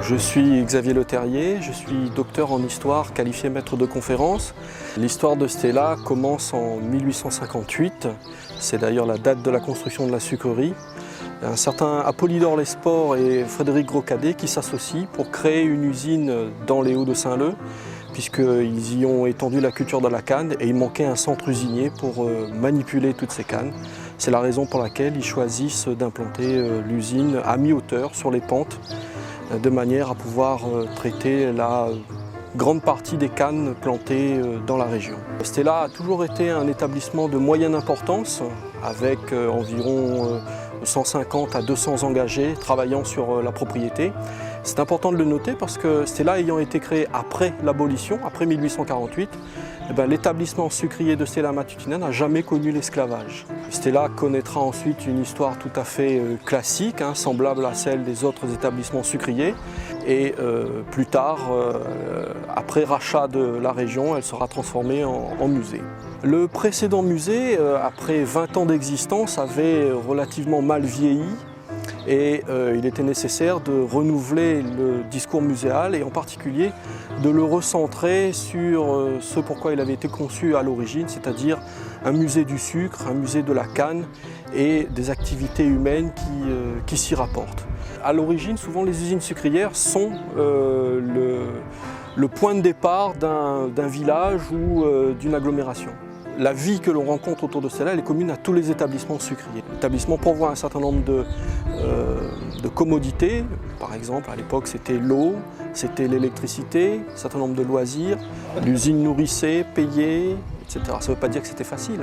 Je suis Xavier Leterrier, je suis docteur en histoire, qualifié maître de conférence. L'histoire de Stella commence en 1858, c'est d'ailleurs la date de la construction de la sucrerie. Un certain Apollodore Lesport et Frédéric Groscadet qui s'associent pour créer une usine dans les Hauts-de-Saint-Leu, puisqu'ils y ont étendu la culture de la canne et il manquait un centre usinier pour manipuler toutes ces cannes. C'est la raison pour laquelle ils choisissent d'implanter l'usine à mi-hauteur sur les pentes, de manière à pouvoir traiter la grande partie des cannes plantées dans la région. Stella a toujours été un établissement de moyenne importance, avec environ 150 à 200 engagés travaillant sur la propriété. C'est important de le noter parce que Stella ayant été créé après l'abolition, après 1848, l'établissement sucrier de Stella Matutina n'a jamais connu l'esclavage. Stella connaîtra ensuite une histoire tout à fait classique, semblable à celle des autres établissements sucriers. Et plus tard, après rachat de la région, elle sera transformée en musée. Le précédent musée, après 20 ans d'existence, avait relativement mal vieilli. Et il était nécessaire de renouveler le discours muséal et en particulier de le recentrer sur ce pourquoi il avait été conçu à l'origine, c'est-à-dire un musée du sucre, un musée de la canne et des activités humaines qui s'y rapportent. À l'origine, souvent les usines sucrières sont le point de départ d'un village ou d'une agglomération. La vie que l'on rencontre autour de Stella, elle est commune à tous les établissements sucriers. L'établissement pourvoit un certain nombre de commodités. Par exemple, à l'époque, c'était l'eau, c'était l'électricité, un certain nombre de loisirs. L'usine nourrissait, payait, etc. Ça ne veut pas dire que c'était facile.